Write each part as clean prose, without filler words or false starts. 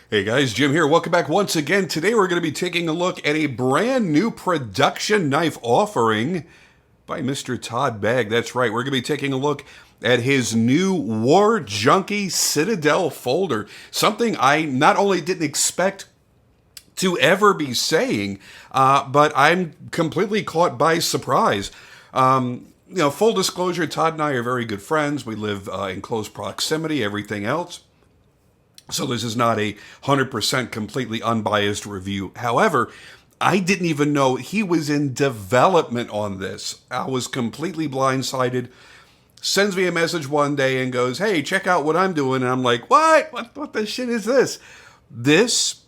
Hey guys, Jim here. Welcome back once again. Today we're going to be taking a look at a brand new production knife offering by Mr. Todd Begg. That's right, we're going to be taking a look at his new War Junkie Citadel folder. Something I not only didn't expect to ever be saying, but I'm completely caught by surprise. Full disclosure, Todd and I are very good friends. We live in close proximity, everything else. So this is not a 100% completely unbiased review. However, I didn't even know he was in development on this. I was completely blindsided. Sends me a message one day and goes, "Hey, check out what I'm doing." And I'm like, What the shit is this? This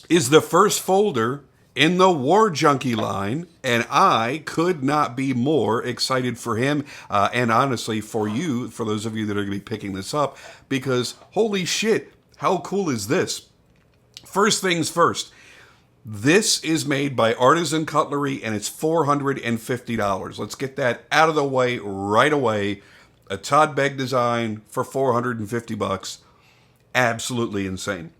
is the first folder in the War Junkie line, and I could not be more excited for him, and honestly for you, for those of you that are going to be picking this up, because holy shit, how cool is this? First things first, this is made by Artisan Cutlery, and it's $450. Let's get that out of the way right away. A Todd Begg design for $450. Absolutely insane.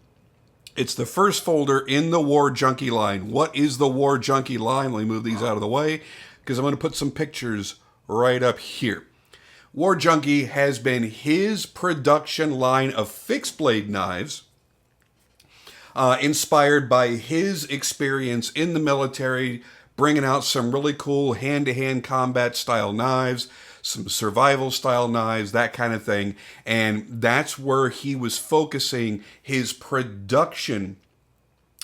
It's the first folder in the War Junkie line. What is the War Junkie line? Let me move these out of the way because I'm going to put some pictures right up here. War Junkie has been his production line of fixed blade knives, inspired by his experience in the military, bringing out some really cool hand-to-hand combat style knives, some survival style knives, that kind of thing. And that's where he was focusing his production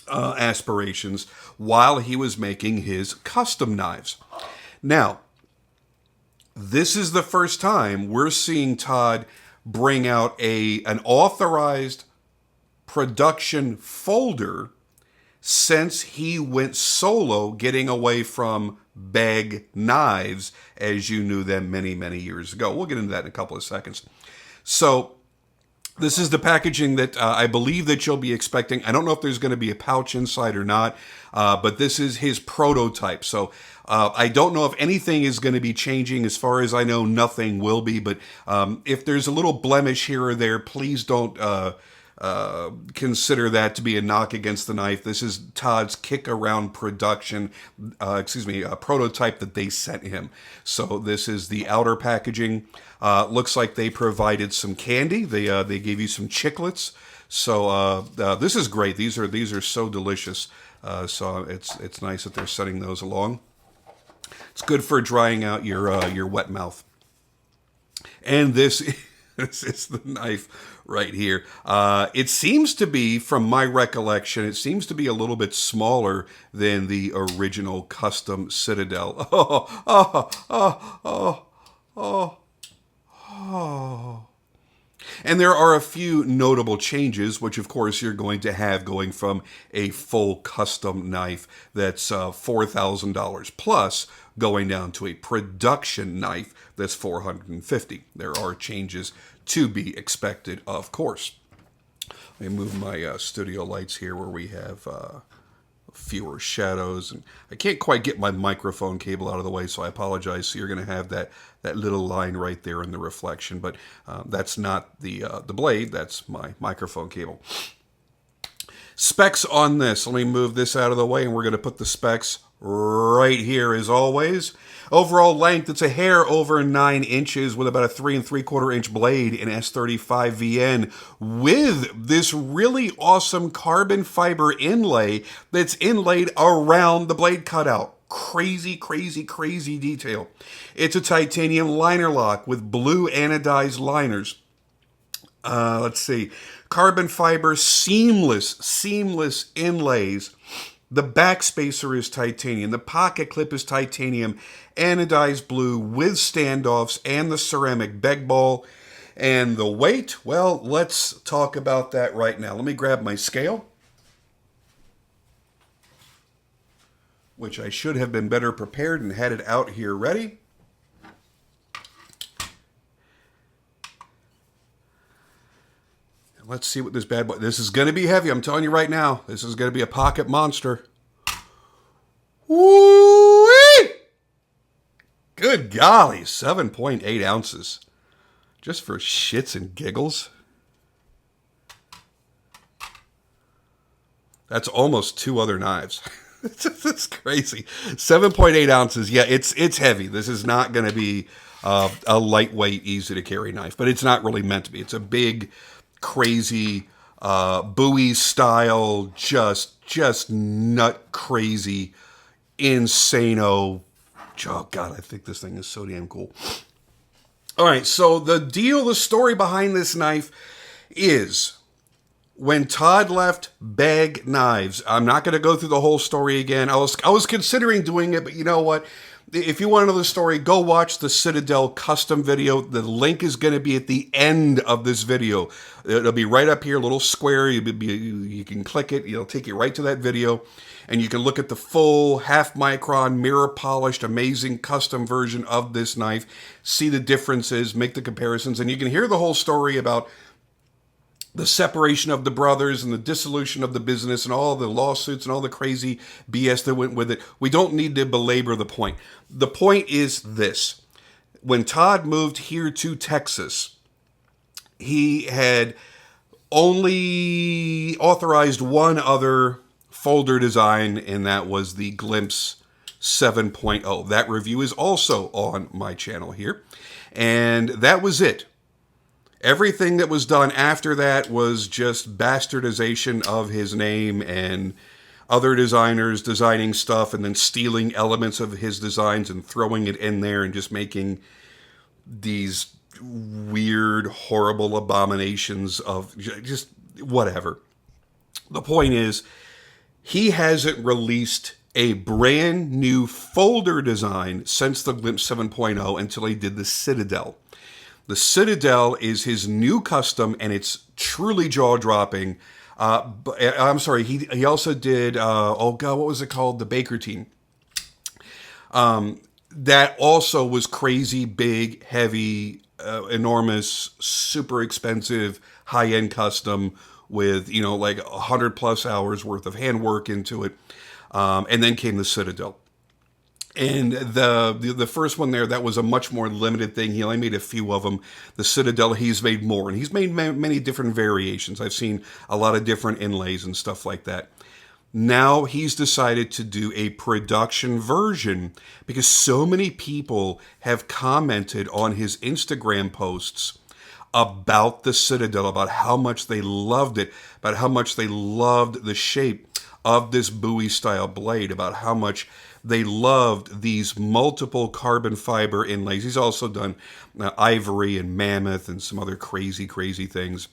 aspirations while he was making his custom knives. Now, this is the first time we're seeing Todd bring out an authorized production folder since he went solo, getting away from Begg knives as you knew them many, many years ago. We'll get into that in a couple of seconds. So this is the packaging that I believe that you'll be expecting. I don't know if there's going to be a pouch inside or not, but this is his prototype. So I don't know if anything is going to be changing. As far as I know, nothing will be. But if there's a little blemish here or there, please don't consider that to be a knock against the knife. This is Todd's kick around production, prototype that they sent him. So this is the outer packaging. Looks like they provided some candy. They gave you some chiclets. So this is great. These are so delicious. So it's nice that they're sending those along. It's good for drying out your wet mouth. And this is the knife right here. It seems to be, from my recollection, it seems to be a little bit smaller than the original custom Citadel. And there are a few notable changes, which of course you're going to have going from a full custom knife that's $4,000 plus, going down to a production knife that's $450. There are changes to be expected, of course. Let me move my studio lights here where we have fewer shadows, and I can't quite get my microphone cable out of the way, so I apologize. So you're going to have that little line right there in the reflection, but that's not the blade, that's my microphone cable. Specs on this. Let me move this out of the way, and we're going to put the specs right here as always. Overall length, it's a hair over 9 inches with about a 3 3/4 inch blade in S35 VN with this really awesome carbon fiber inlay that's inlaid around the blade cutout. Crazy, crazy, crazy detail. It's a titanium liner lock with blue anodized liners. Let's see. Carbon fiber seamless inlays. The back spacer is titanium. The pocket clip is titanium, anodized blue with standoffs and the ceramic Begg ball. And the weight, well, let's talk about that right now. Let me grab my scale, which I should have been better prepared and had it out here ready. Let's see what this bad boy... This is going to be heavy. I'm telling you right now. This is going to be a pocket monster. Woo-wee! Good golly. 7.8 ounces. Just for shits and giggles. That's almost 2 other knives. It's crazy. 7.8 ounces. Yeah, it's heavy. This is not going to be a lightweight, easy to carry knife, but it's not really meant to be. It's a big, crazy Bowie style, just nut crazy, insano. Oh God, I think this thing is so damn cool. All right, so the story behind this knife is when Todd left Begg Knives. I'm not going to go through the whole story again. I was considering doing it, but you know what? If you want to know the story, go watch the Citadel custom video. The link is going to be at the end of this video. It'll be right up here, a little square. You can click it. It'll take you right to that video. And you can look at the full half-micron, mirror-polished, amazing custom version of this knife. See the differences, make the comparisons. And you can hear the whole story about the separation of the brothers and the dissolution of the business and all the lawsuits and all the crazy BS that went with it. We don't need to belabor the point. The point is this. When Todd moved here to Texas, he had only authorized one other folder design, and that was the Glimpse 7.0. That review is also on my channel here. And that was it. Everything that was done after that was just bastardization of his name and other designers designing stuff and then stealing elements of his designs and throwing it in there and just making these weird, horrible abominations of just whatever. The point is, he hasn't released a brand new folder design since the Glimpse 7.0 until he did the Citadel. The Citadel is his new custom, and it's truly jaw-dropping. I'm sorry, he also did, oh God, what was it called? The Baker Team. That also was crazy, big, heavy, enormous, super expensive, high-end custom with, like 100+ hours worth of handwork into it. And then came the Citadel. And the first one there, that was a much more limited thing. He only made a few of them. The Citadel, he's made more. And he's made many different variations. I've seen a lot of different inlays and stuff like that. Now he's decided to do a production version because so many people have commented on his Instagram posts about the Citadel, about how much they loved it, about how much they loved the shape of this Bowie-style blade, about how much they loved these multiple carbon fiber inlays. He's also done ivory and mammoth and some other crazy, crazy things.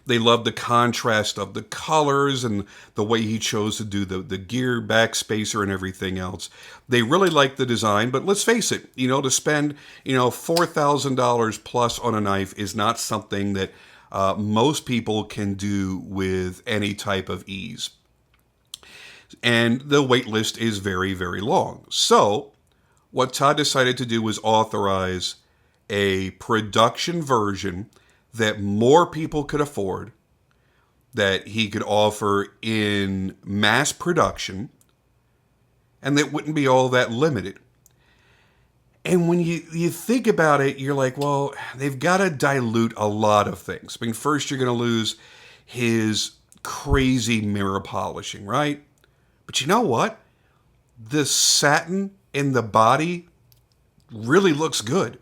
They loved the contrast of the colors and the way he chose to do the gear backspacer and everything else. They really liked the design, but let's face it, to spend, $4,000 plus on a knife is not something that most people can do with any type of ease. And the wait list is very, very long. So what Todd decided to do was authorize a production version that more people could afford, that he could offer in mass production, and that wouldn't be all that limited. And when you think about it, you're like, well, they've got to dilute a lot of things. I mean, first you're going to lose his crazy mirror polishing, right? But you know what? The satin in the body really looks good.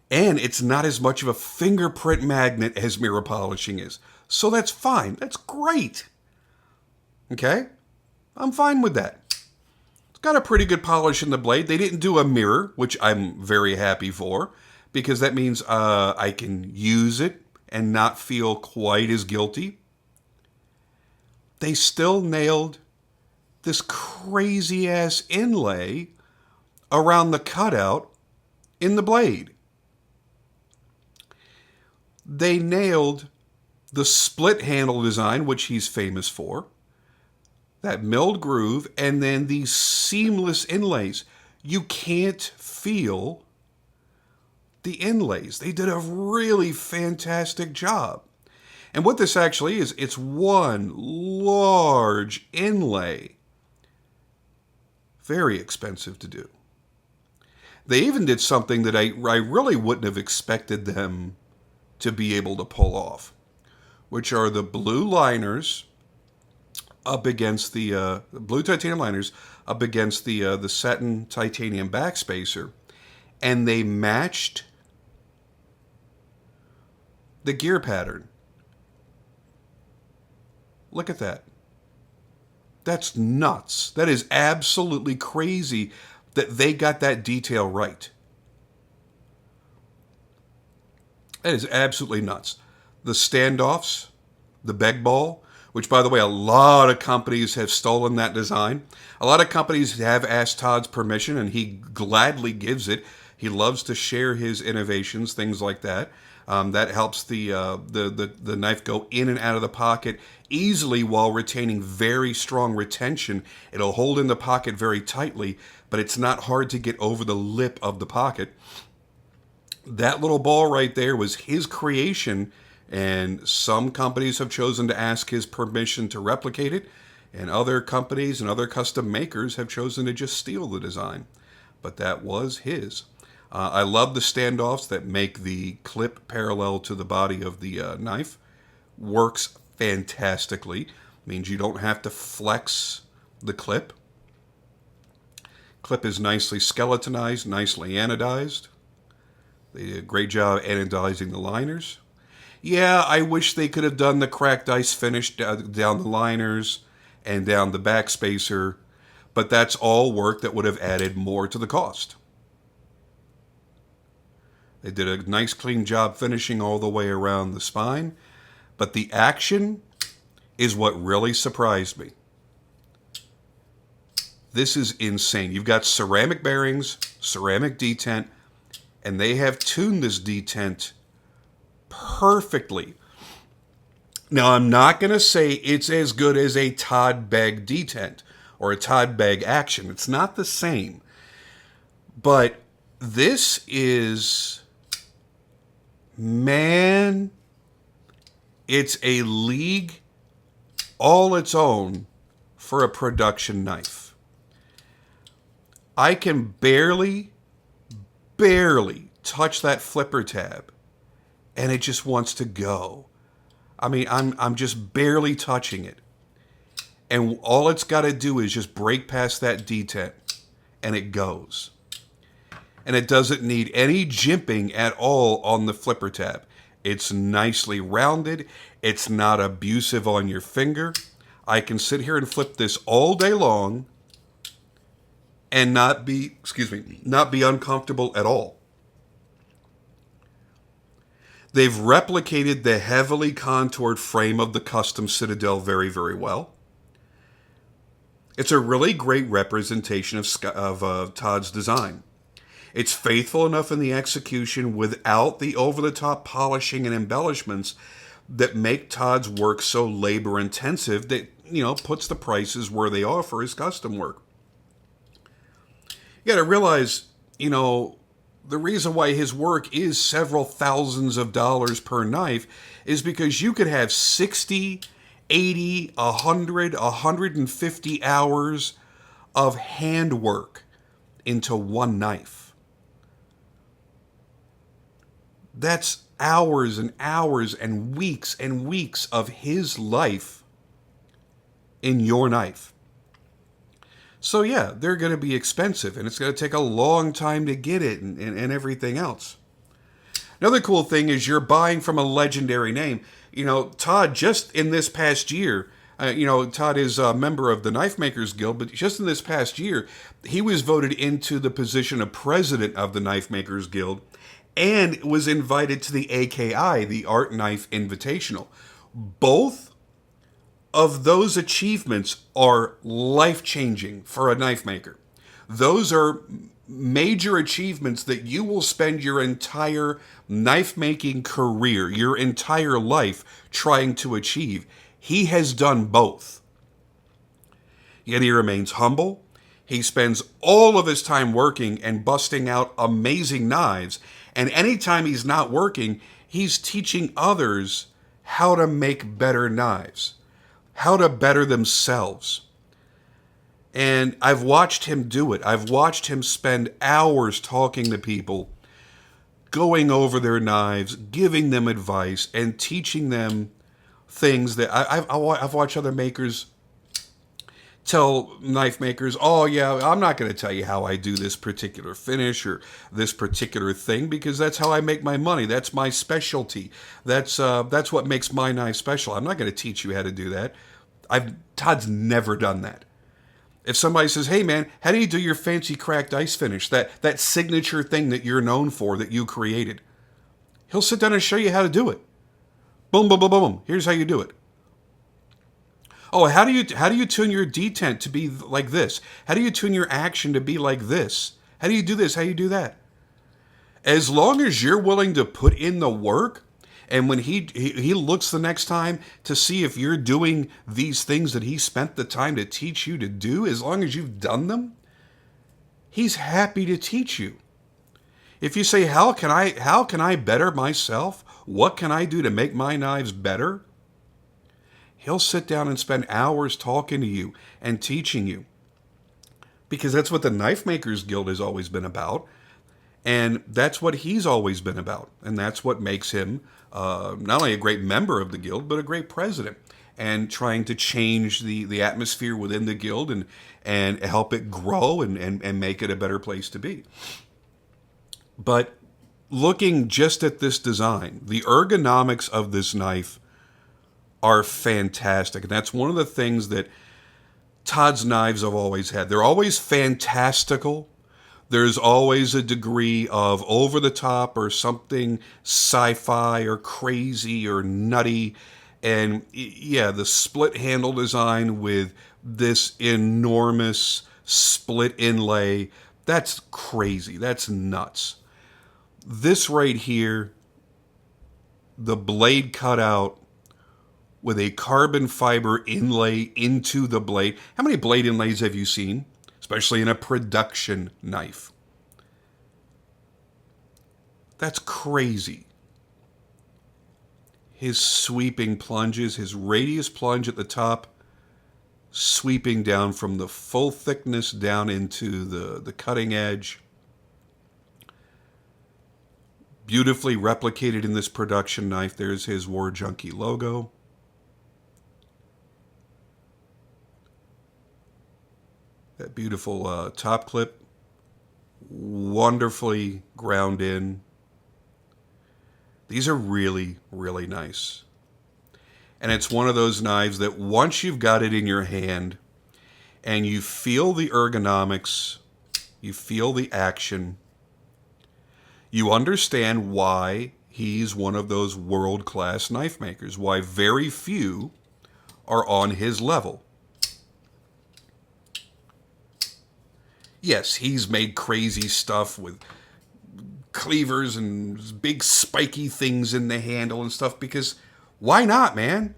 And it's not as much of a fingerprint magnet as mirror polishing is. So that's fine. That's great. Okay? I'm fine with that. It's got a pretty good polish in the blade. They didn't do a mirror, which I'm very happy for, because that means I can use it and not feel quite as guilty. They still nailed this crazy-ass inlay around the cutout in the blade. They nailed the split handle design, which he's famous for, that milled groove, and then these seamless inlays. You can't feel the inlays. They did a really fantastic job. And what this actually is, it's one large inlay. Very expensive to do. They even did something that I really wouldn't have expected them to be able to pull off, which are the blue liners up against the blue titanium liners up against the satin titanium backspacer, and they matched the gear pattern. Look at that. That's nuts. That is absolutely crazy that they got that detail right. That is absolutely nuts. The standoffs, the Begg ball, which, by the way, a lot of companies have stolen that design. A lot of companies have asked Todd's permission, and he gladly gives it. He loves to share his innovations, things like that. That helps the knife go in and out of the pocket easily while retaining very strong retention. It'll hold in the pocket very tightly, but it's not hard to get over the lip of the pocket. That little ball right there was his creation, and some companies have chosen to ask his permission to replicate it, and other companies and other custom makers have chosen to just steal the design. But that was his. I love the standoffs that make the clip parallel to the body of the knife. Works fantastically. Means you don't have to flex the clip. Clip is nicely skeletonized, nicely anodized. They did a great job anodizing the liners. Yeah, I wish they could have done the cracked ice finish down the liners and down the backspacer, but that's all work that would have added more to the cost. They did a nice clean job finishing all the way around the spine, but the action is what really surprised me. This is insane. You've got ceramic bearings, ceramic detent, and they have tuned this detent perfectly. Now, I'm not going to say it's as good as a Todd Begg detent or a Todd Begg action. It's not the same. But this is, man, it's a league all its own for a production knife. I can barely touch that flipper tab, and it just wants to go. I mean, I'm just barely touching it. And all it's got to do is just break past that detent, and it goes. And it doesn't need any jimping at all on the flipper tab. It's nicely rounded. It's not abusive on your finger. I can sit here and flip this all day long and not be uncomfortable at all. They've replicated the heavily contoured frame of the custom Citadel very, very well. It's a really great representation of Todd's design. It's faithful enough in the execution without the over-the-top polishing and embellishments that make Todd's work so labor-intensive that, puts the prices where they are for his custom work. You got to realize, the reason why his work is several thousands of dollars per knife is because you could have 60, 80, 100, 150 hours of handwork into one knife. That's hours and hours and weeks of his life in your knife. So yeah, they're going to be expensive, and it's going to take a long time to get it and everything else. Another cool thing is you're buying from a legendary name. Todd, just in this past year, Todd is a member of the Knife Makers Guild, but just in this past year, he was voted into the position of president of the Knife Makers Guild and was invited to the AKI, the Art Knife Invitational. Both of those achievements are life-changing for a knife maker. Those are major achievements that you will spend your entire knife-making career, your entire life, trying to achieve. He has done both. Yet he remains humble. He spends all of his time working and busting out amazing knives. And anytime he's not working, he's teaching others how to make better knives, how to better themselves. And I've watched him do it. I've watched him spend hours talking to people, going over their knives, giving them advice, and teaching them things that I've watched other makers tell knife makers, oh yeah, I'm not going to tell you how I do this particular finish or this particular thing because that's how I make my money. That's my specialty. That's what makes my knife special. I'm not going to teach you how to do that. Todd's never done that. If somebody says, hey man, how do you do your fancy cracked ice finish? That signature thing that you're known for that you created. He'll sit down and show you how to do it. Boom, boom, boom, boom, boom. Here's how you do it. Oh, how do you tune your detent to be like this? How do you tune your action to be like this? How do you do this? How do you do that? As long as you're willing to put in the work, and when he looks the next time to see if you're doing these things that he spent the time to teach you to do, as long as you've done them, he's happy to teach you. If you say, how can I better myself? What can I do to make my knives better? He'll sit down and spend hours talking to you and teaching you. Because that's what the Knife Makers Guild has always been about. And that's what he's always been about. And that's what makes him not only a great member of the guild, but a great president. And trying to change the atmosphere within the guild and help it grow and make it a better place to be. But looking just at this design, the ergonomics of this knife are fantastic. And that's one of the things that Todd's knives have always had. They're always fantastical. There's always a degree of over the top or something sci-fi or crazy or nutty. And yeah, the split handle design with this enormous split inlay, that's crazy. That's nuts. This right here, the blade cutout with a carbon fiber inlay into the blade. How many blade inlays have you seen? Especially in a production knife. That's crazy. His sweeping plunges, his radius plunge at the top, sweeping down from the full thickness down into the cutting edge. Beautifully replicated in this production knife. There's his War Junkie logo. That beautiful top clip, wonderfully ground in. These are really, really nice. And it's one of those knives that once you've got it in your hand and you feel the ergonomics, you feel the action, you understand why he's one of those world-class knife makers, why very few are on his level. Yes, he's made crazy stuff with cleavers and big spiky things in the handle and stuff because why not, man?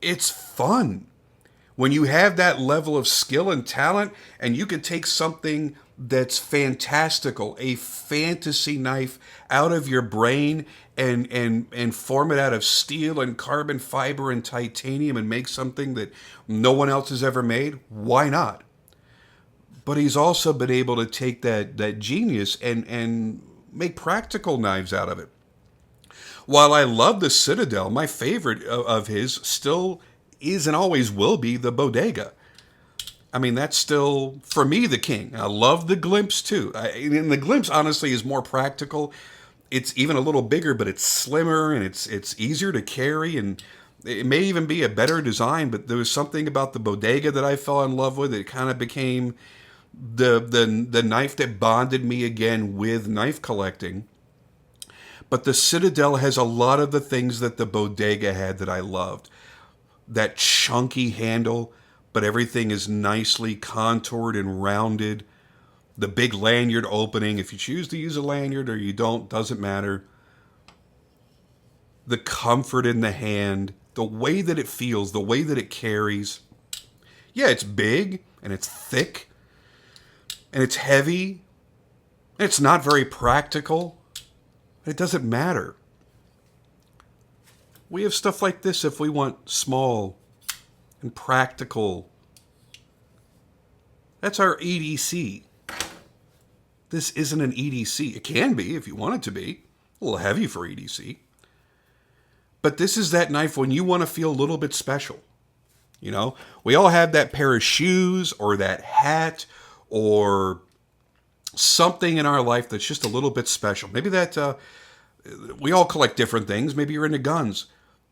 It's fun. When you have that level of skill and talent and you can take something that's fantastical, a fantasy knife out of your brain and form it out of steel and carbon fiber and titanium and make something that no one else has ever made, why not? But he's also been able to take that genius and make practical knives out of it. While I love the Citadel, my favorite of his still is and always will be the Bodega. I mean, that's still, for me, the king. I love the Glimpse, too. And the Glimpse, honestly, is more practical. It's even a little bigger, but it's slimmer, and it's easier to carry, and it may even be a better design, but there was something about the Bodega that I fell in love with. It kind of became the knife that bonded me again with knife collecting. But the Citadel has a lot of the things that the Bodega had that I loved. That chunky handle, but everything is nicely contoured and rounded. The big lanyard opening, if you choose to use a lanyard or you don't, doesn't matter. The comfort in the hand, the way that it feels, the way that it carries. Yeah, it's big and it's thick. And it's heavy, and it's not very practical. It doesn't matter. We have stuff like this if we want small and practical. That's our EDC. This isn't an EDC. It can be if you want it to be. A little heavy for EDC. But this is that knife when you want to feel a little bit special. You know, we all have that pair of shoes or that hat or something in our life that's just a little bit special. Maybe that we all collect different things. Maybe you're into guns.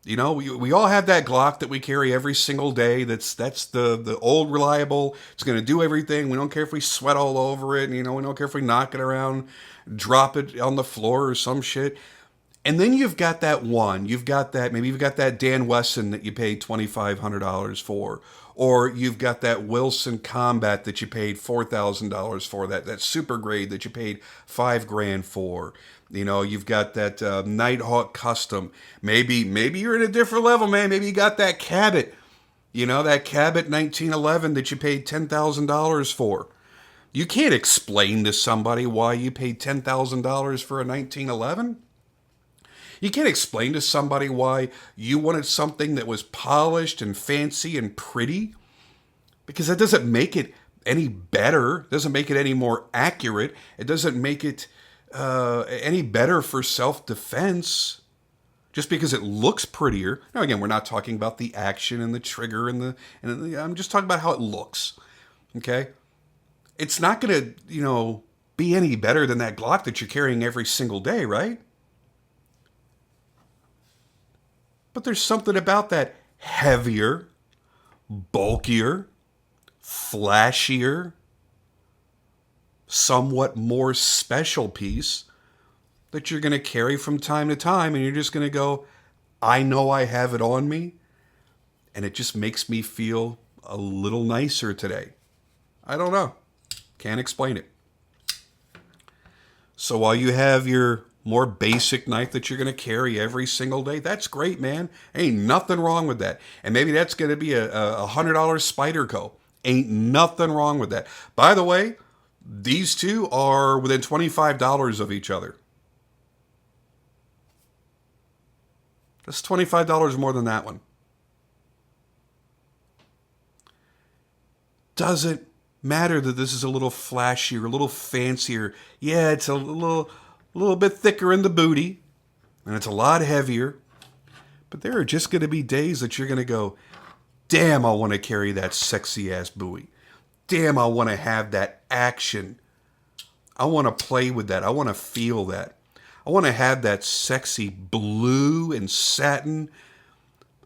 You know, we all have that Glock that we carry every single day. That's the old reliable. It's going to do everything. We don't care if we sweat all over it. And, you know, we don't care if we knock it around, drop it on the floor or some shit. And then you've got that one. Maybe you've got that Dan Wesson that you paid $2,500 for. Or you've got that Wilson Combat that you paid $4,000 for. That super grade that you paid $5,000 for. You know, you've got that Nighthawk Custom. Maybe you're at a different level, man. Maybe you got that Cabot. You know, that Cabot 1911 that you paid $10,000 for. You can't explain to somebody why you paid $10,000 for a 1911. You can't explain to somebody why you wanted something that was polished and fancy and pretty. Because that doesn't make it any better. It doesn't make it any more accurate. It doesn't make it any better for self-defense just because it looks prettier. Now, again, we're not talking about the action and the trigger and I'm just talking about how it looks. Okay? It's not going to, you know, be any better than that Glock that you're carrying every single day, right? But there's something about that heavier, bulkier, flashier, somewhat more special piece that you're going to carry from time to time, and you're just going to go, I know I have it on me, and it just makes me feel a little nicer today. I don't know. Can't explain it. So while you have your more basic knife that you're going to carry every single day, that's great, man. Ain't nothing wrong with that. And maybe that's going to be a $100 Spyderco. Ain't nothing wrong with that. By the way, these two are within $25 of each other. That's $25 more than that one. Doesn't matter that this is a little flashier, a little fancier. Yeah, it's a little bit thicker in the booty, and it's a lot heavier. But there are just going to be days that you're going to go, damn, I want to carry that sexy-ass Bowie. Damn, I want to have that action. I want to play with that. I want to feel that. I want to have that sexy blue and satin.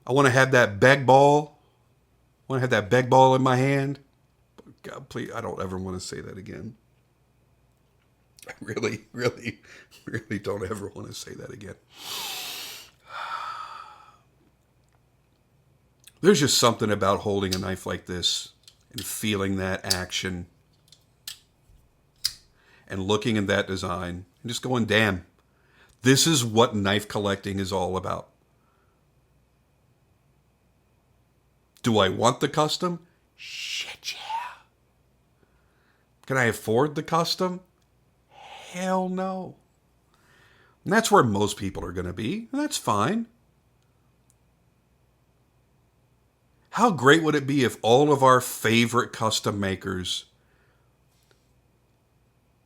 I want to have that Begg ball. I want to have that Begg ball in my hand. God, please, I don't ever want to say that again. I really, really, really don't ever want to say that again. There's just something about holding a knife like this and feeling that action and looking at that design and just going, damn, this is what knife collecting is all about. Do I want the custom? Shit, yeah. Can I afford the custom? Hell no. And that's where most people are going to be, and that's fine. How great would it be if all of our favorite custom makers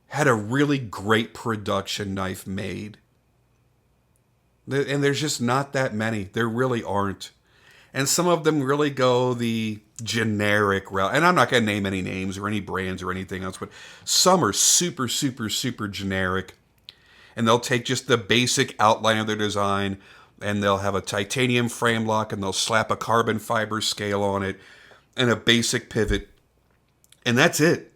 had a really great production knife made? And there's just not that many. There really aren't. And some of them really go the generic route. And I'm not going to name any names or any brands or anything else, but some are super, super, super generic. And they'll take just the basic outline of their design, and they'll have a titanium frame lock, and they'll slap a carbon fiber scale on it and a basic pivot. And that's it.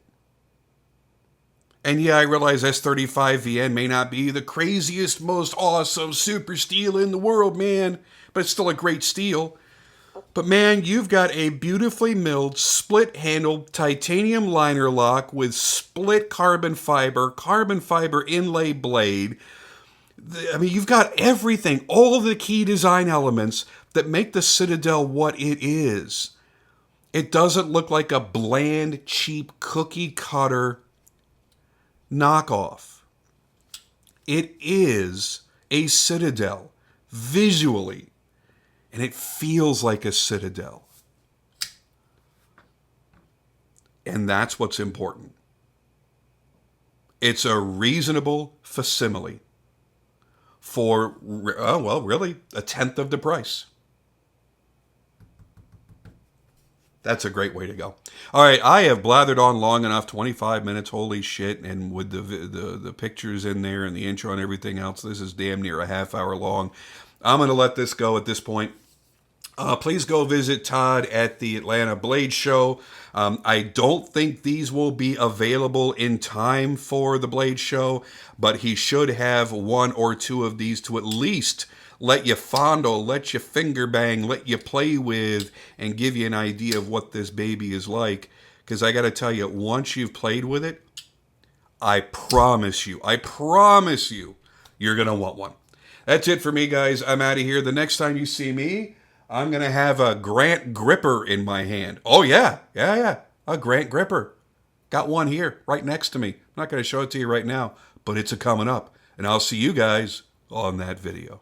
And yeah, I realize S35VN may not be the craziest, most awesome super steel in the world, man, but it's still a great steel. But man, you've got a beautifully milled, split-handled titanium liner lock with split carbon fiber inlay blade. I mean, you've got everything, all of the key design elements that make the Citadel what it is. It doesn't look like a bland, cheap cookie cutter knockoff. It is a Citadel visually, and it feels like a Citadel. And that's what's important. It's a reasonable facsimile for, well, really, a tenth of the price. That's a great way to go. All right, I have blathered on long enough, 25 minutes, holy shit, and with the pictures in there and the intro and everything else, this is damn near a half hour long. I'm going to let this go at this point. Please go visit Todd at the Atlanta Blade Show. I don't think these will be available in time for the Blade Show, but he should have one or two of these to at least let you fondle, let you finger bang, let you play with, and give you an idea of what this baby is like. Because I got to tell you, once you've played with it, I promise you, you're going to want one. That's it for me, guys. I'm out of here. The next time you see me, I'm going to have a Grant gripper in my hand. Oh, yeah. A Grant gripper. Got one here right next to me. I'm not going to show it to you right now, but it's a coming up. And I'll see you guys on that video.